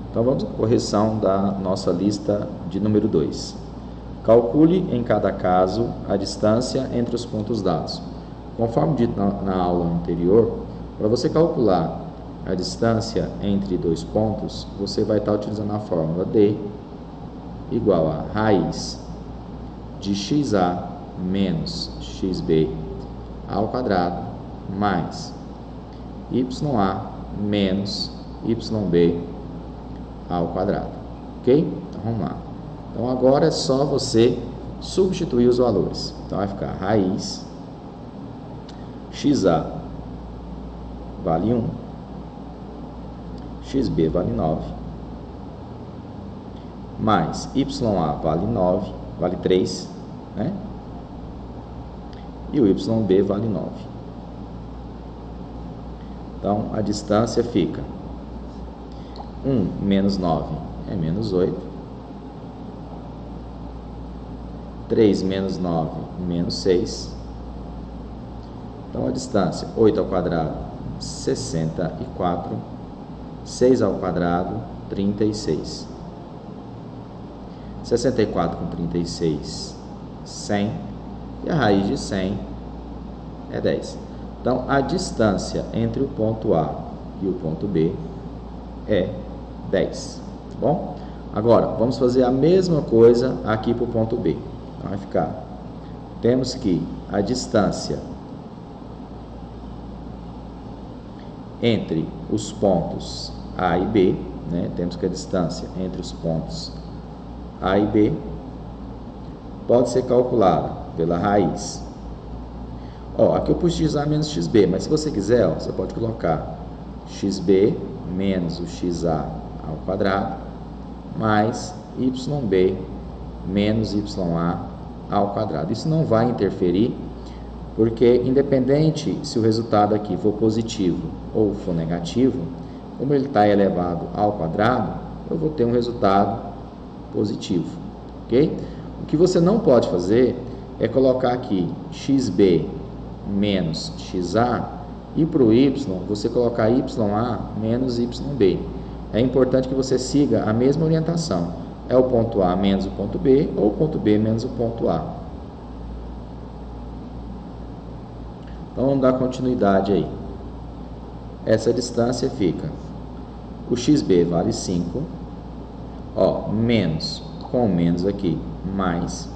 Então vamos à correção da nossa lista de número 2. Calcule em cada caso a distância entre os pontos dados. Conforme dito na aula anterior, para você calcular a distância entre dois pontos, você vai estar utilizando a fórmula D igual a raiz de xa menos xb ao quadrado mais ya menos yb ao quadrado, ok? Então vamos lá. Então agora é só você substituir os valores. Então vai ficar raiz xa vale 1, xb vale 9, mais ya vale 9, vale 3, né? E o yb vale 9. Então a distância fica 1 menos 9 é menos 8, 3 menos 9 menos 6. Então a distância 8 ao quadrado 64, 6 ao quadrado 36. 64 com 36, 100, e a raiz de 100 é 10. Então, a distância entre o ponto A e o ponto B é 10, tá bom? Agora, vamos fazer a mesma coisa aqui para o ponto B. Então, vai ficar, temos que a distância entre os pontos A e B, né? Temos que a distância entre os pontos A e B pode ser calculada pela raiz. Aqui eu pus xa menos xb, mas se você quiser, você pode colocar xb menos o xa ao quadrado mais yb menos ya ao quadrado. Isso não vai interferir, porque independente se o resultado aqui for positivo ou for negativo, como ele está elevado ao quadrado, eu vou ter um resultado positivo, ok? O que você não pode fazer é colocar aqui xb menos xa e para o y você colocar ya menos yb. É importante que você siga a mesma orientação. É o ponto A menos o ponto B ou o ponto B menos o ponto A. Então vamos dar continuidade aí. Essa distância fica, o xb vale 5, menos, com o menos aqui, mais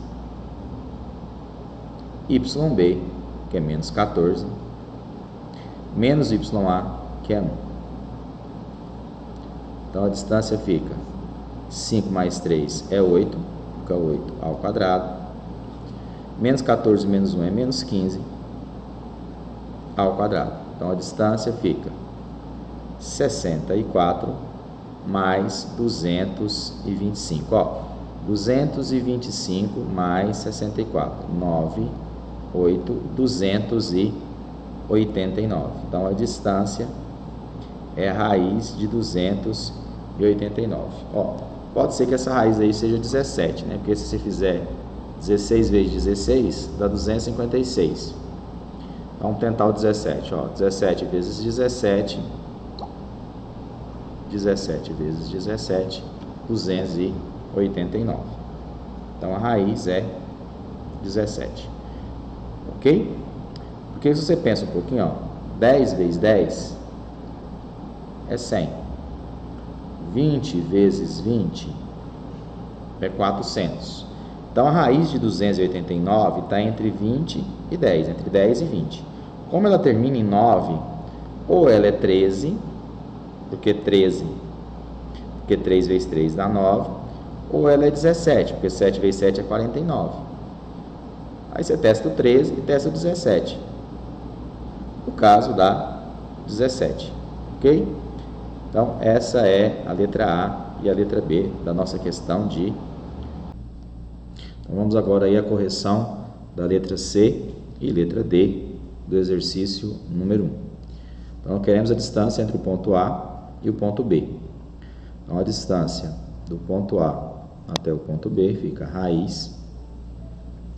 yb, que é menos 14, menos ya, que é 1. Então a distância fica 5 mais 3 é 8, fica 8 ao quadrado, menos 14 menos 1 é menos 15 ao quadrado. Então a distância fica 64 mais 225. 225 mais 64, 9, 8, 289. Então a distância é a raiz de 289. Pode ser que essa raiz aí seja 17, né? Porque se você fizer 16 vezes 16, dá 256. Vamos tentar o 17, 17 vezes 17, 17 vezes 17, 289. Então a raiz é 17. Ok? Porque se você pensa um pouquinho, 10 vezes 10 é 100. 20 vezes 20 é 400. Então a raiz de 289 está entre 20 e 10, entre 10 e 20. Como ela termina em 9, ou ela é 13, porque 3 vezes 3 dá 9, ou ela é 17, porque 7 vezes 7 é 49. Aí você testa o 13 e testa o 17. O caso dá 17, ok? Então, essa é a letra A e a letra B da nossa questão de... Então, vamos agora aí à correção da letra C e letra D do exercício número 1. Então, queremos a distância entre o ponto A e o ponto B. Então, a distância do ponto A até o ponto B fica a raiz,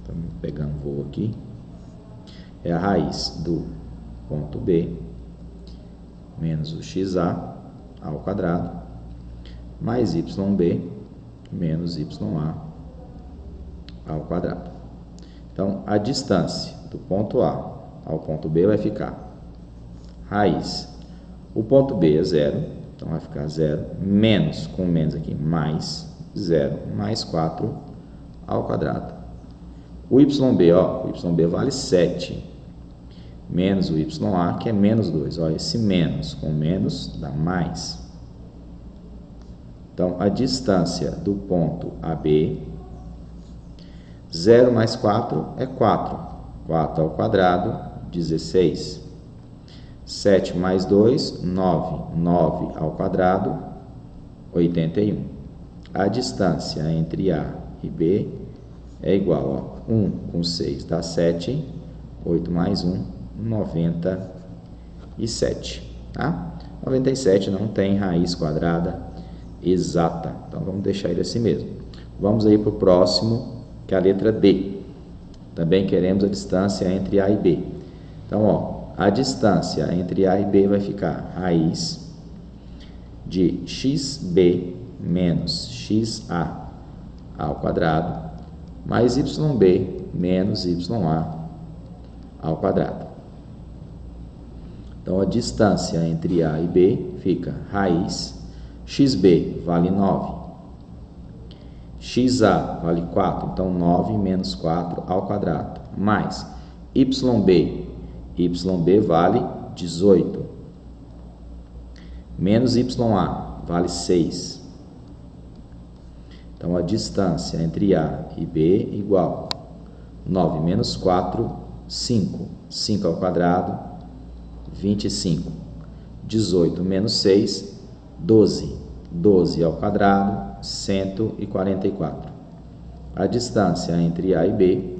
estamos pegando voo aqui, é a raiz do ponto B menos o xa ao quadrado mais YB menos YA ao quadrado. Então, a distância do ponto A ao ponto B vai ficar raiz. O ponto B é 0, então vai ficar 0, menos, com menos aqui, mais 0, mais 4 ao quadrado. O YB, ó, o YB vale 7, menos o YA, que é menos 2. Ó, esse menos com menos dá mais. Então, a distância do ponto AB, 0 mais 4 é 4. 4 ao quadrado, 16. 7 mais 2, 9. 9 ao quadrado, 81. A distância entre A e B é igual a 1 com 6 dá 7. 8 mais 1, 97. Tá? 97 não tem raiz quadrada exata. Então, vamos deixar ele assim mesmo. Vamos aí para o próximo, que é a letra D. Também queremos a distância entre A e B. Então, ó, a distância entre A e B vai ficar raiz de XB menos XA ao quadrado mais YB menos YA ao quadrado. Então, a distância entre A e B fica raiz XB vale 9, XA vale 4, então 9 menos 4 ao quadrado, mais YB, YB vale 18, menos YA vale 6. Então, a distância entre A e B é igual 9 menos 4, 5. 5 ao quadrado, 25. 18 menos 6, 12. 12 ao quadrado, 144. A distância entre A e B,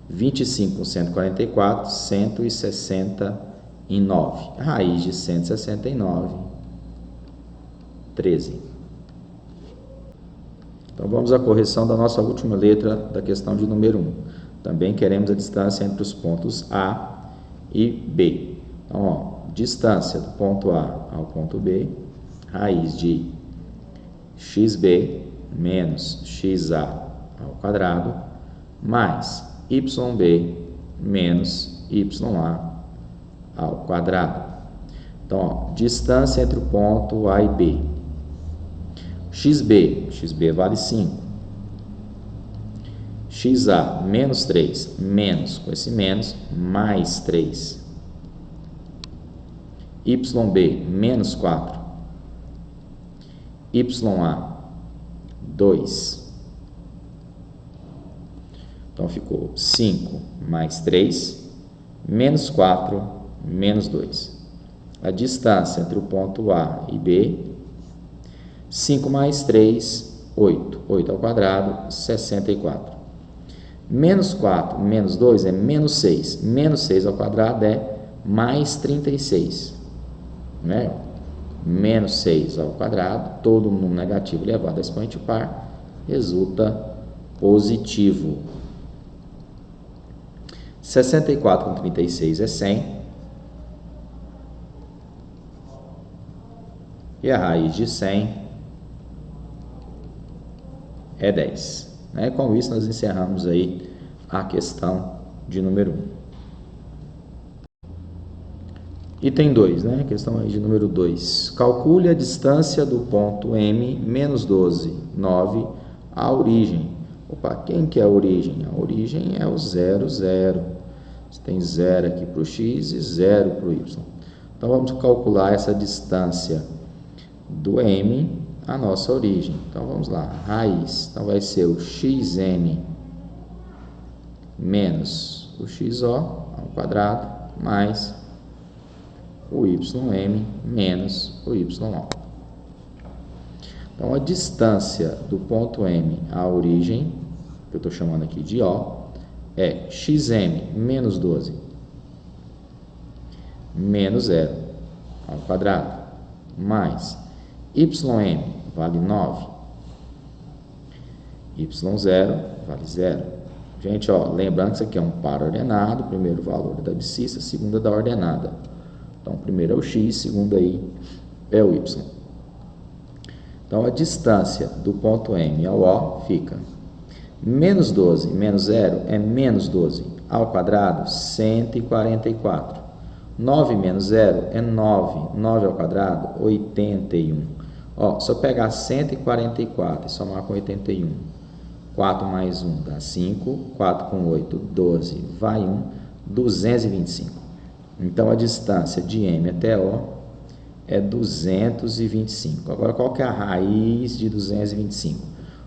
25 com 144, 169. A raiz de 169, 13. Então, vamos à correção da nossa última letra da questão de número 1. Também queremos a distância entre os pontos A e B. Então, ó, distância do ponto A ao ponto B, raiz de XB menos XA ao quadrado, mais YB menos YA ao quadrado. Então, ó, distância entre o ponto A e B. XB vale 5. XA menos 3, menos, com esse menos, mais 3. YB menos 4. YA 2. Então, ficou 5 mais 3, menos 4, menos 2. A distância entre o ponto A e B, 5 mais 3, 8. 8 ao quadrado, 64. Menos 4, menos 2 é menos 6. Menos 6 ao quadrado é mais 36. Né? Menos 6 ao quadrado, todo número negativo elevado a expoente par, resulta positivo. 64 com 36 é 100. E a raiz de 100 é 10. Né? Com isso, nós encerramos aí a questão de número 1. Item 2, né? Questão aí de número 2. Calcule a distância do ponto M, menos 12, 9, à origem. Opa, quem que é a origem? A origem é o 0, 0. Você tem 0 aqui para o X e 0 para o Y. Então, vamos calcular essa distância do M à nossa origem. Então, vamos lá. Raiz. Então, vai ser o XM menos o XO ao quadrado, mais o YM menos o YO. Então, a distância do ponto M à origem, que eu estou chamando aqui de O, é XM menos 12 menos 0 ao quadrado, mais YM vale 9, Y0 vale 0. Gente, ó, lembrando que isso aqui é um par ordenado, primeiro valor é da abscissa, segundo é da ordenada. Então, primeiro é o X, segundo aí é o Y. Então, a distância do ponto M ao O fica menos 12 menos 0 é menos 12 ao quadrado, 144. 9 menos 0 é 9. 9 ao quadrado, 81. Ó, se eu pegar 144 e somar com 81, 4 mais 1 dá 5, 4 com 8, 12, vai 1, 225. Então, a distância de M até O é 225. Agora, qual que é a raiz de 225?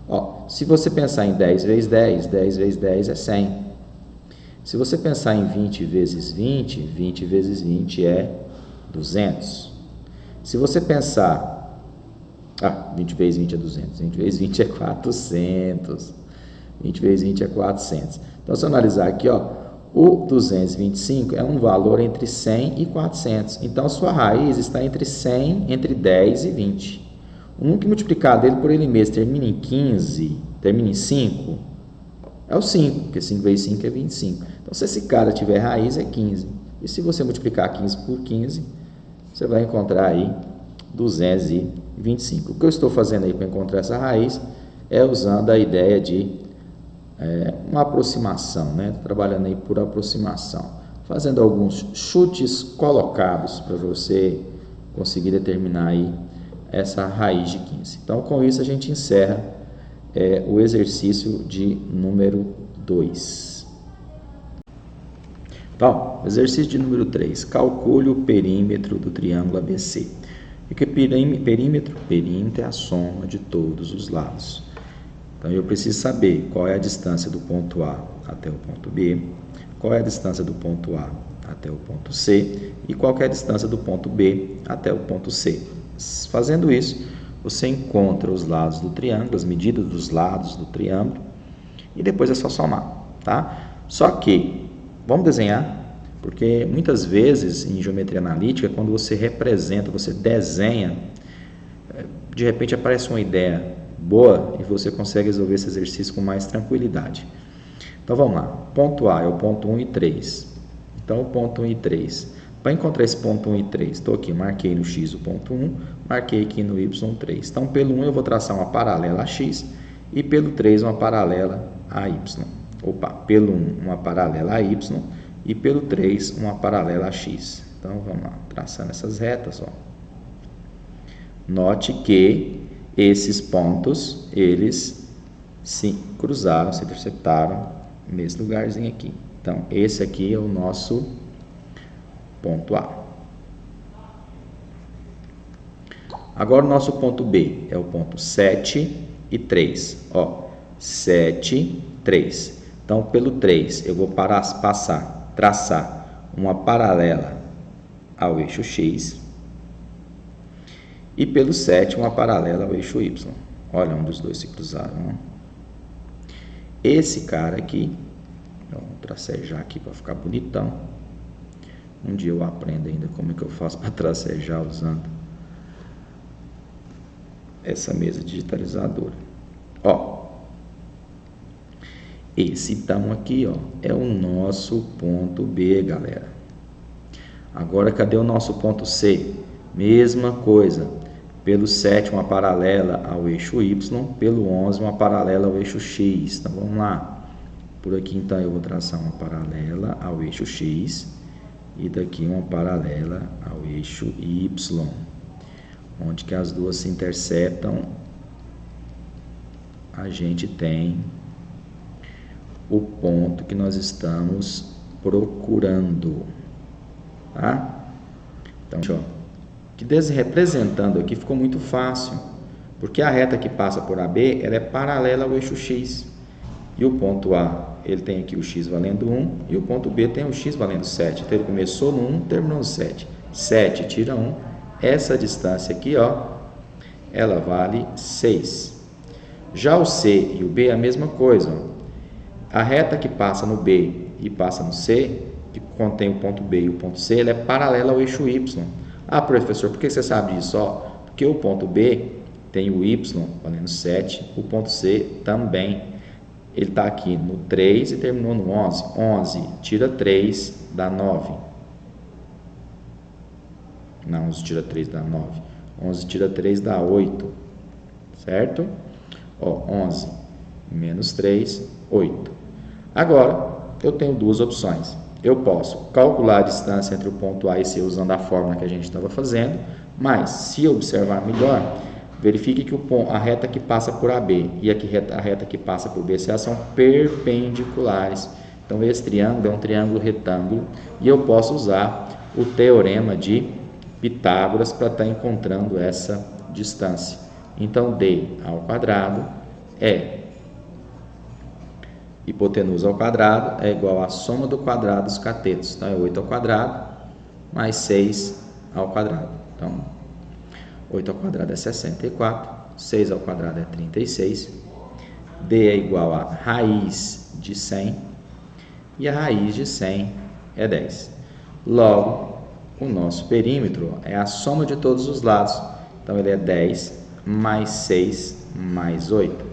Ó, se você pensar em 10 vezes 10, 10 vezes 10 é 100. Se você pensar em 20 vezes 20, 20 vezes 20 é 200. Se você pensar... 20 vezes 20 é 200. 20 vezes 20 é 400. 20 vezes 20 é 400. Então, se eu analisar aqui, ó, o 225 é um valor entre 100 e 400. Então, sua raiz está entre 100, entre 10 e 20. O número multiplicado dele por ele mesmo termina em 15, termina em 5, é o 5, porque 5 vezes 5 é 25. Então, se esse cara tiver raiz, é 15. E se você multiplicar 15 por 15, você vai encontrar aí 225. O que eu estou fazendo aí para encontrar essa raiz é usando a ideia de uma aproximação, né? Trabalhando aí por aproximação, fazendo alguns chutes colocados para você conseguir determinar aí essa raiz de 15. Então, com isso, a gente encerra o exercício de número 2. Então, exercício de número 3. Calcule o perímetro do triângulo ABC. O que é perímetro? Perímetro é a soma de todos os lados. Então, eu preciso saber qual é a distância do ponto A até o ponto B, qual é a distância do ponto A até o ponto C e qual é a distância do ponto B até o ponto C. Fazendo isso, você encontra os lados do triângulo, as medidas dos lados do triângulo, e depois é só somar, tá? Só que, vamos desenhar, porque muitas vezes em geometria analítica, quando você representa, você desenha, de repente aparece uma ideia boa e você consegue resolver esse exercício com mais tranquilidade. Então vamos lá, ponto A é o ponto 1 e 3. Então o ponto 1 e 3. Para encontrar esse ponto 1 e 3, estou aqui, marquei no X o ponto 1, marquei aqui no Y 3. Então, pelo 1 eu vou traçar uma paralela a X e pelo 3 uma paralela a Y. Opa, pelo 1 uma paralela a Y e pelo 3 uma paralela a X. Então, vamos lá, traçando essas retas, ó. Note que esses pontos, eles se cruzaram, se intersectaram nesse lugarzinho aqui. Então, esse aqui é o nosso ponto A. Agora o nosso ponto B é o ponto 7 e 3. Ó, 7, 3. Então, pelo 3, eu vou traçar uma paralela ao eixo X. E pelo 7, uma paralela ao eixo Y. Olha onde os dois se cruzaram. Ó. Esse cara aqui, vou tracejar aqui para ficar bonitão. Um dia eu aprendo ainda como é que eu faço para tracejar usando essa mesa digitalizadora. Ó, esse então aqui, ó, é o nosso ponto B, galera. Agora, cadê o nosso ponto C? Mesma coisa. Pelo 7, uma paralela ao eixo Y. Pelo 11, uma paralela ao eixo X. Então, vamos lá. Por aqui, então, eu vou traçar uma paralela ao eixo X. E daqui uma paralela ao eixo Y, onde que as duas se interceptam, a gente tem o ponto que nós estamos procurando, tá? Então, ó, que representando aqui ficou muito fácil, porque a reta que passa por AB, ela é paralela ao eixo X, e o ponto A, ele tem aqui o X valendo 1, e o ponto B tem o X valendo 7. Então, ele começou no 1, terminou no 7. 7 tira 1. Essa distância aqui, ó, ela vale 6. Já o C e o B é a mesma coisa. Ó. A reta que passa no B e passa no C, que contém o ponto B e o ponto C, ela é paralela ao eixo Y. Ah, professor, por que você sabe disso? Ó, porque o ponto B tem o Y valendo 7, o ponto C também. Ele está aqui no 3 e terminou no 11. 11 tira 3 dá 9. Não, 11 tira 3 dá 9. 11 tira 3 dá 8. certo? Ó, 11 menos 3, 8. Agora, eu tenho duas opções. Eu posso calcular a distância entre o ponto A e C usando a fórmula que a gente estava fazendo, mas, se observar melhor, verifique que a reta que passa por AB e a reta que passa por BCA são perpendiculares. Então, esse triângulo é um triângulo retângulo e eu posso usar o teorema de Pitágoras para estar encontrando essa distância. Então, D ao quadrado é hipotenusa ao quadrado é igual à soma do quadrado dos catetos. Então, é 8 ao quadrado mais 6 ao quadrado. Então, 8 ao quadrado é 64, 6 ao quadrado é 36. D é igual a raiz de 100 e a raiz de 100 é 10. Logo, o nosso perímetro é a soma de todos os lados. Então, ele é 10 mais 6 mais 8.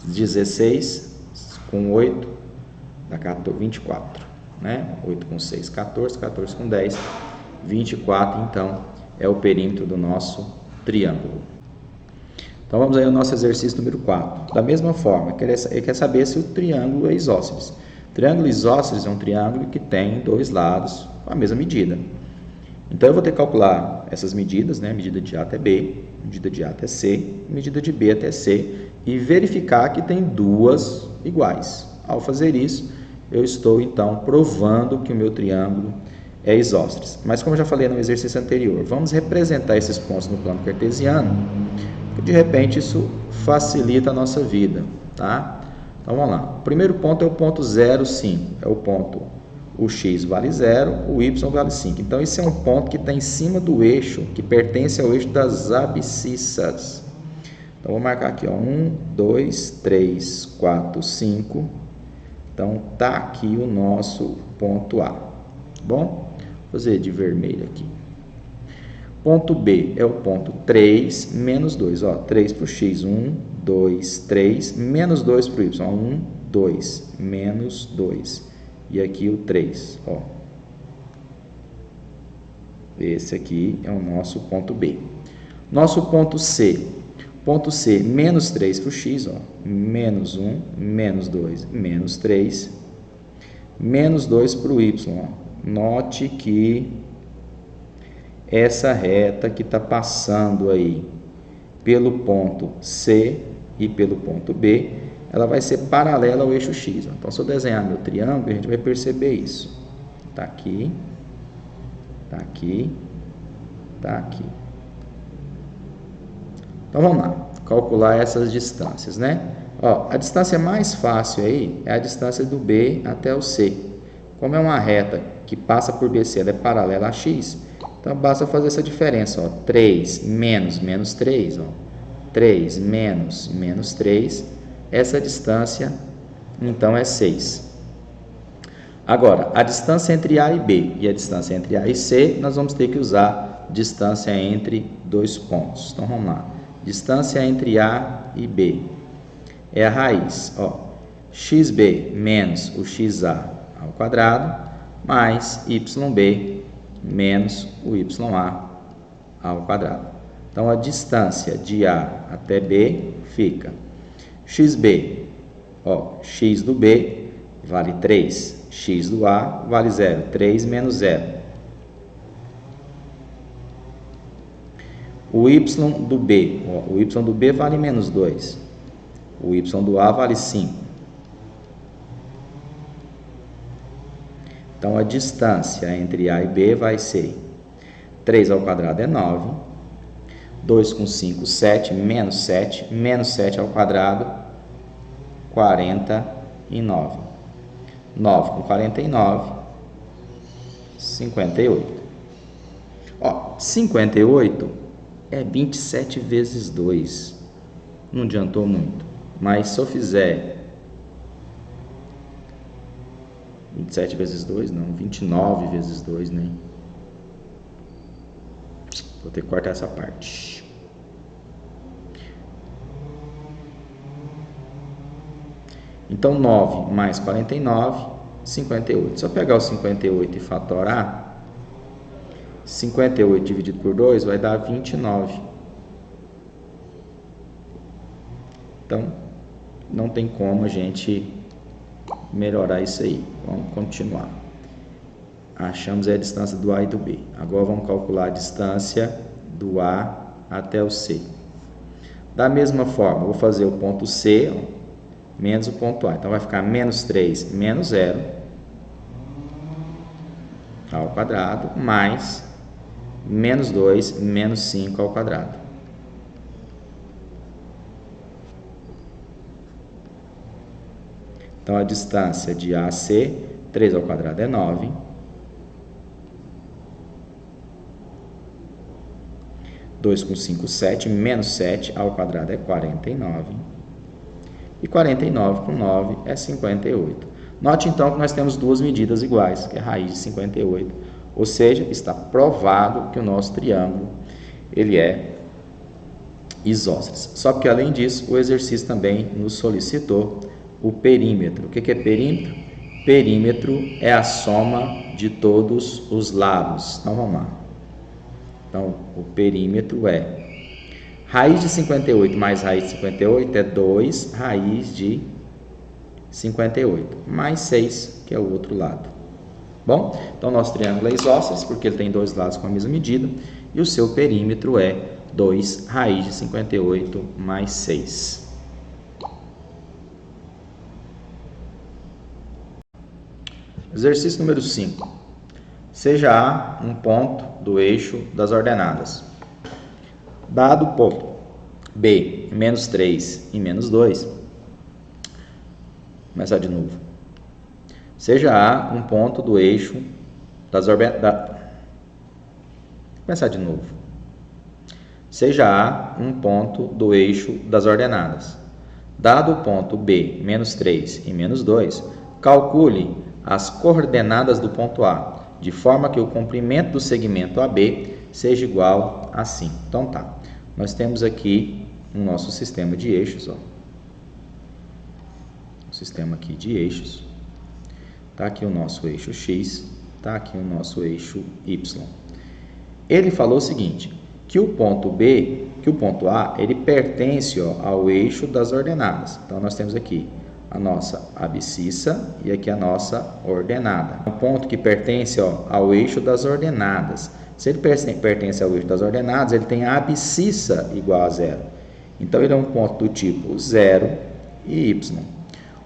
16 com 8 dá 24, né? 8 com 6, 14, 14 com 10, 24, então, é o perímetro do nosso triângulo. Então, vamos aí ao nosso exercício número 4. Da mesma forma, ele quer saber se o triângulo é isósceles. O triângulo isósceles é um triângulo que tem dois lados com a mesma medida. Então, eu vou ter que calcular essas medidas, né? Medida de A até B, medida de A até C, medida de B até C, e verificar que tem duas iguais. Ao fazer isso, eu estou, então, provando que o meu triângulo é isósceles. Mas, como eu já falei no exercício anterior, vamos representar esses pontos no plano cartesiano, que de repente isso facilita a nossa vida, tá? Então, vamos lá. O primeiro ponto é o ponto 0, 5. É o ponto, o x vale 0, o y vale 5. Então, esse é um ponto que está em cima do eixo, que pertence ao eixo das abscissas. Então, vou marcar aqui, ó, 1, 2, 3, 4, 5. Então, tá aqui o nosso ponto A. Bom, vou fazer de vermelho aqui. Ponto B é o ponto 3 menos 2. Ó, 3 para o x, 1, 2, 3, menos 2 para o y. 1, 2, menos 2. E aqui o 3. Ó. Esse aqui é o nosso ponto B. Nosso ponto C. Ponto C, menos 3 para o x, ó, menos 1, menos 2, menos 3, menos 2 para o y. Ó. Note que essa reta que está passando aí pelo ponto C e pelo ponto B, ela vai ser paralela ao eixo x. Ó. Então, se eu desenhar meu triângulo, a gente vai perceber isso. Está aqui, está aqui, está aqui. Então, vamos lá, calcular essas distâncias, né? Ó, a distância mais fácil aí é a distância do B até o C. Como é uma reta que passa por BC, ela é paralela a x, então basta fazer essa diferença, ó, 3 menos menos 3, ó, 3 menos menos 3, essa distância, então, é 6. Agora, a distância entre A e B e a distância entre A e C, nós vamos ter que usar distância entre dois pontos. Então, vamos lá. Distância entre A e B é a raiz, ó, xb menos o xa ao quadrado, mais yb menos o ya ao quadrado. Então, a distância de A até B fica xb, ó, x do B vale 3, x do A vale 0, 3 menos 0. O y do B, ó, o y do B vale menos 2. O y do A vale 5. Então, a distância entre A e B vai ser 3 ao quadrado é 9. 2 com 5, 7, menos 7 ao quadrado, 49. 9 com 49, 58. Ó, 58 é 27 vezes 2. Não adiantou muito. Mas se eu fizer 27 vezes 2, não, 29 vezes 2, né? Vou ter que cortar essa parte. Então, 9 mais 49, 58. Se eu pegar o 58 e fatorar, 58 dividido por 2 vai dar 29. Então, não tem como a gente melhorar isso aí. Vamos continuar. Achamos a distância do A e do B. Agora vamos calcular a distância do A até o C. Da mesma forma, vou fazer o ponto C menos o ponto A. Então, vai ficar menos 3 menos 0 ao quadrado, mais menos 2 menos 5 ao quadrado. Então, a distância de A a C, 3 ao quadrado é 9. 2 com 5, 7, menos 7 ao quadrado é 49. E 49 com 9 é 58. Note então que nós temos duas medidas iguais, que é a raiz de 58. Ou seja, está provado que o nosso triângulo ele é isósceles. Só que além disso, o exercício também nos solicitou o perímetro. O que é perímetro? Perímetro é a soma de todos os lados. Então vamos lá. Então, o perímetro é raiz de 58 mais raiz de 58 é 2 raiz de 58 mais 6, que é o outro lado. Bom, então nosso triângulo é isósceles porque ele tem dois lados com a mesma medida e o seu perímetro é 2 raiz de 58 mais 6. Exercício número 5. Seja A um ponto do eixo das ordenadas. Dado o ponto B, menos 3 e menos 2. Vou começar de novo. Seja A um ponto do eixo das ordenadas. Começar de novo. Seja A um ponto do eixo das ordenadas. Dado o ponto B, menos 3 e menos 2, calcule as coordenadas do ponto A, de forma que o comprimento do segmento AB seja igual a 5. Então tá, nós temos aqui o nosso sistema de eixos, ó. O sistema aqui de eixos. Tá aqui o nosso eixo X, tá aqui o nosso eixo Y. Ele falou o seguinte, que o ponto B, que o ponto A, ele pertence, ó, ao eixo das ordenadas. Então nós temos aqui a nossa abscissa e aqui a nossa ordenada. Um ponto que pertence, ó, ao eixo das ordenadas. Se ele pertence ao eixo das ordenadas, ele tem a abscissa igual a 0. Então, ele é um ponto do tipo 0 e y.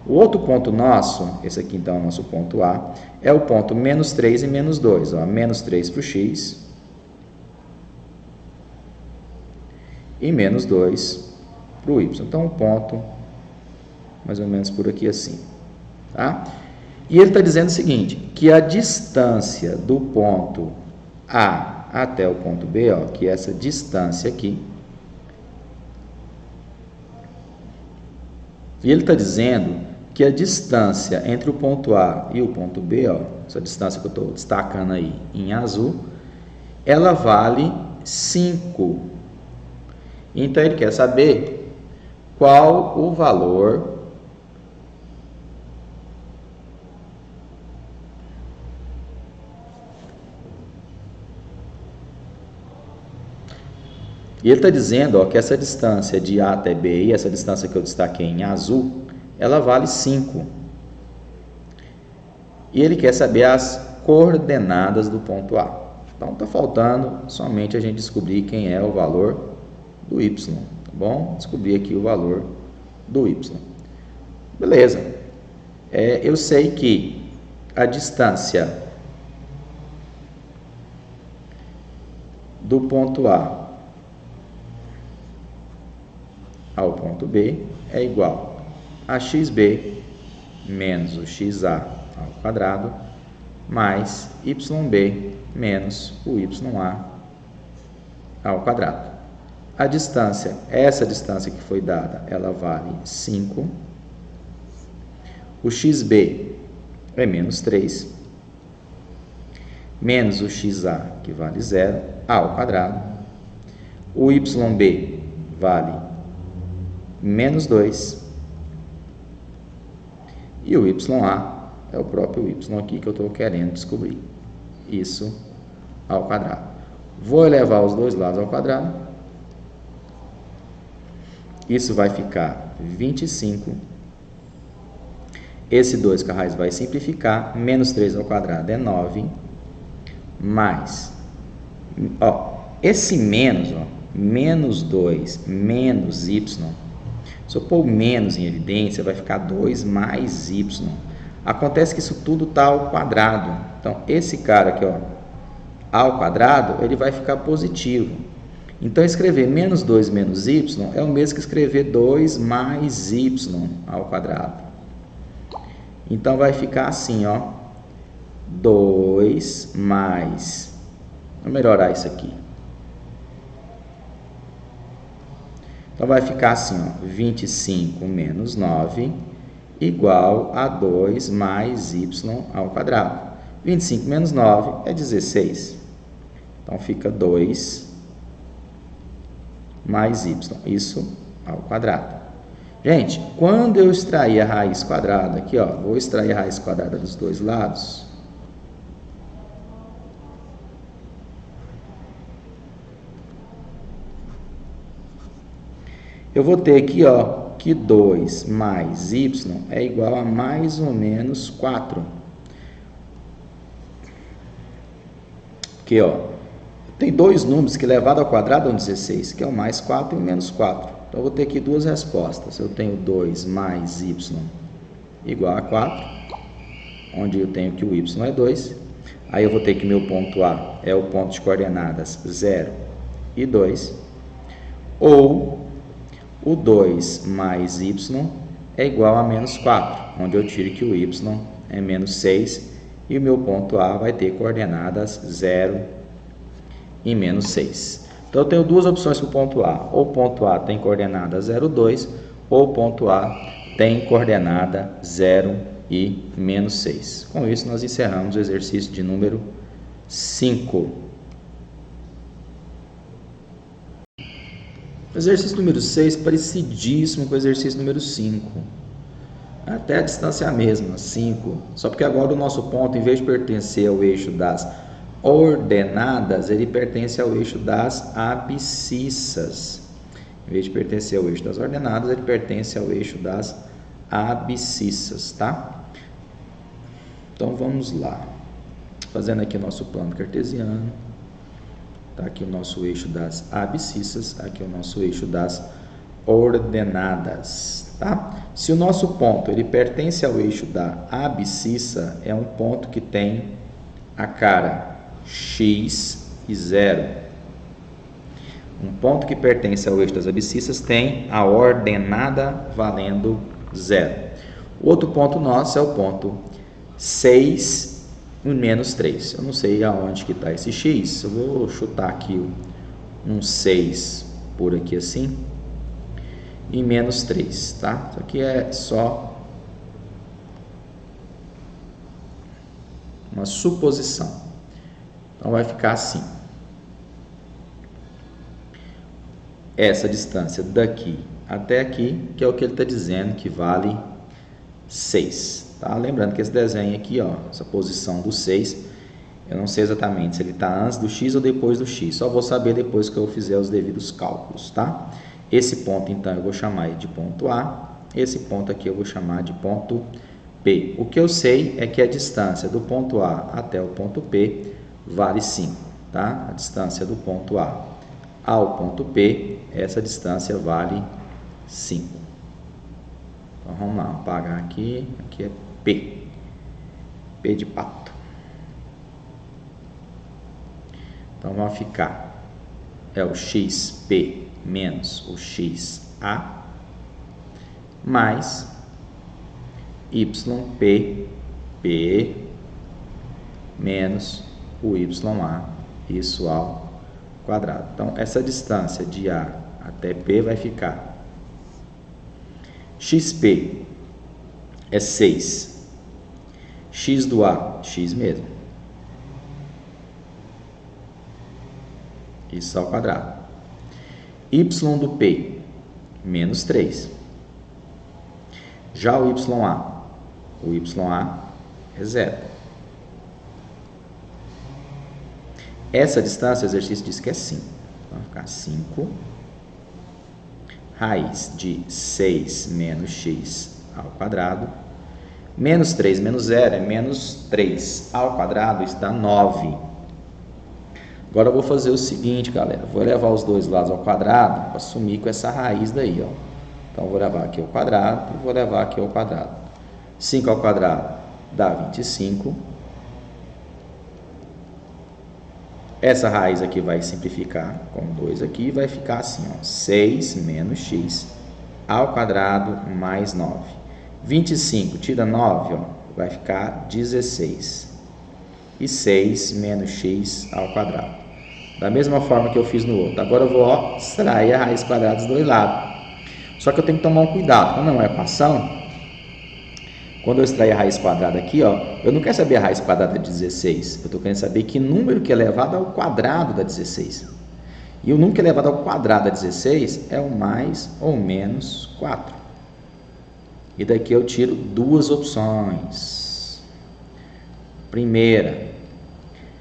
O outro ponto nosso, esse aqui então é o nosso ponto A, é o ponto menos 3 e menos 2. Ó, menos 3 para o x e menos 2 para o y. Então, um ponto mais ou menos por aqui assim, tá? E ele está dizendo o seguinte, que a distância do ponto A até o ponto B, ó, que é essa distância aqui, e ele está dizendo que a distância entre o ponto A e o ponto B, ó, essa distância que eu estou destacando aí em azul, ela vale 5. Então, ele quer saber qual o valor e ele está dizendo, ó, que essa distância de A até B, e essa distância que eu destaquei em azul, ela vale 5. E ele quer saber as coordenadas do ponto A. Então, está faltando somente a gente descobrir quem é o valor do y, tá bom? Descobrir aqui o valor do y. Beleza. Eu sei que a distância do ponto A ao ponto B é igual a xb menos o xa ao quadrado mais yb menos o ya ao quadrado. A distância, essa distância que foi dada, ela vale 5. O xb é menos 3, menos o xa, que vale 0, ao quadrado. O yb vale menos 2. E o ya é o próprio y aqui que eu estou querendo descobrir. Isso ao quadrado. Vou elevar os dois lados ao quadrado. Isso vai ficar 25. Esse 2 com a raiz vai simplificar. Menos 3 ao quadrado é 9. Mais, esse menos, menos 2 menos y. Se eu pôr o menos em evidência, vai ficar 2 mais y. Acontece que isso tudo está ao quadrado. Então, esse cara aqui, ao quadrado, ele vai ficar positivo. Então, escrever menos 2 menos y é o mesmo que escrever 2 mais y ao quadrado. Então, vai ficar assim, 2 mais... Vou melhorar isso aqui. Então, vai ficar assim, 25 menos 9 igual a 2 mais y ao quadrado. 25 menos 9 é 16. Então, fica 2 mais y, isso ao quadrado. Gente, quando eu extrair a raiz quadrada aqui, vou extrair a raiz quadrada dos dois lados. Eu vou ter aqui, que 2 mais y é igual a mais ou menos 4. Porque, tem dois números que elevado ao quadrado dão 16, que é o mais 4 e o menos 4. Então, eu vou ter aqui duas respostas. Eu tenho 2 mais y igual a 4, onde eu tenho que o y é 2. Aí, eu vou ter que meu ponto A é o ponto de coordenadas 0 e 2. Ou o 2 mais y é igual a menos 4, onde eu tiro que o y é menos 6. E o meu ponto A vai ter coordenadas 0 e menos 6. Então, eu tenho duas opções para o ponto A. Ou o ponto A tem coordenada 0, 2, ou o ponto A tem coordenada 0 e menos 6. Com isso, nós encerramos o exercício de número 5. O exercício número 6 parecidíssimo com o exercício número 5. Até a distância é a mesma, 5. Só porque agora o nosso ponto, em vez de pertencer ao eixo das ordenadas, ele pertence ao eixo das abscissas. Em vez de pertencer ao eixo das ordenadas, ele pertence ao eixo das abscissas, tá? Então, vamos lá. Fazendo aqui o nosso plano cartesiano. Tá aqui o nosso eixo das abscissas, aqui o nosso eixo das ordenadas, tá? Se o nosso ponto ele pertence ao eixo da abscissa, é um ponto que tem a cara x e 0. Um ponto que pertence ao eixo das abscissas tem a ordenada valendo 0. O outro ponto nosso é o ponto 6 e menos 3. Eu não sei aonde que está esse x, eu vou chutar aqui um 6 por aqui assim, e menos 3, tá? Isso aqui é só uma suposição. Então, vai ficar assim. Essa distância daqui até aqui, que é o que ele está dizendo que vale 6. Tá? Lembrando que esse desenho aqui, essa posição do 6, eu não sei exatamente se ele está antes do x ou depois do x. Só vou saber depois que eu fizer os devidos cálculos, tá? Esse ponto, então, eu vou chamar de ponto A. Esse ponto aqui eu vou chamar de ponto P. O que eu sei é que a distância do ponto A até o ponto P vale 5, tá? A distância do ponto A ao ponto P, essa distância vale 5. Então, vamos lá, apagar aqui. Aqui é P. P de pato. Então, vai ficar o XP menos o XA mais YP menos o YA, isso ao quadrado. Então, essa distância de A até P vai ficar XP é 6, X do A, X mesmo, isso ao quadrado. Y do P, menos 3. Já o YA é 0. Essa distância, o exercício diz que é 5. Então, vai ficar 5. raiz de 6 menos x ao quadrado. Menos 3 menos 0 é menos 3 ao quadrado, isso dá 9. Agora eu vou fazer o seguinte, galera. Vou levar os dois lados ao quadrado para sumir com essa raiz daí, ó. Então, eu vou levar aqui ao quadrado e vou levar aqui ao quadrado. 5 ao quadrado dá 25. Essa raiz aqui vai simplificar com 2 aqui e vai ficar assim, ó. 6 menos x ao quadrado mais 9. 25 tira 9, ó, vai ficar 16. E 6 menos x ao quadrado. Da mesma forma que eu fiz no outro. Agora eu vou, ó, extrair a raiz quadrada dos dois lados. Só que eu tenho que tomar um cuidado. Quando não é equação, quando eu extrair a raiz quadrada aqui, ó, eu não quero saber a raiz quadrada de 16. Eu estou querendo saber que número que é elevado ao quadrado da 16. E o número que é elevado ao quadrado da 16 é o mais ou menos 4. E daqui eu tiro duas opções. Primeira,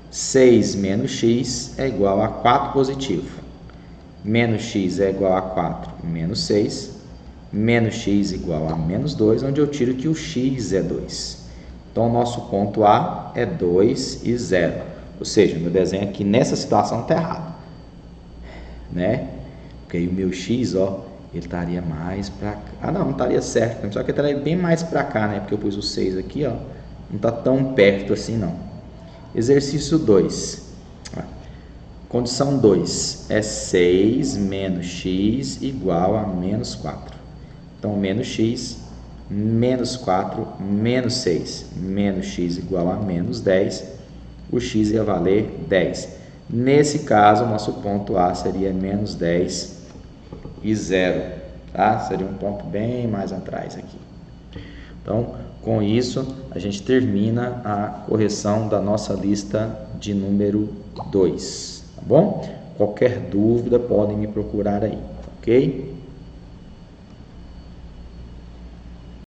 6 menos x é igual a 4 positivo. Menos x é igual a 4 menos 6. Menos x igual a menos 2, onde eu tiro que o x é 2. Então, o nosso ponto A é 2 e 0. Ou seja, meu desenho aqui nessa situação está errado. Né? Porque aí o meu x, ó, ele estaria mais para cá. Ah, não estaria certo. Só que ele estaria bem mais para cá, né? Porque eu pus o 6 aqui, ó. Não está tão perto assim, não. Exercício 2. Condição 2 é 6 menos x igual a menos 4. Então, menos x, menos 4, menos 6. Menos x igual a menos 10. O x ia valer 10. Nesse caso, o nosso ponto A seria menos 10 e 0. Tá? Seria um ponto bem mais atrás aqui. Então, com isso, a gente termina a correção da nossa lista de número 2. Tá bom? Qualquer dúvida, podem me procurar aí. Ok?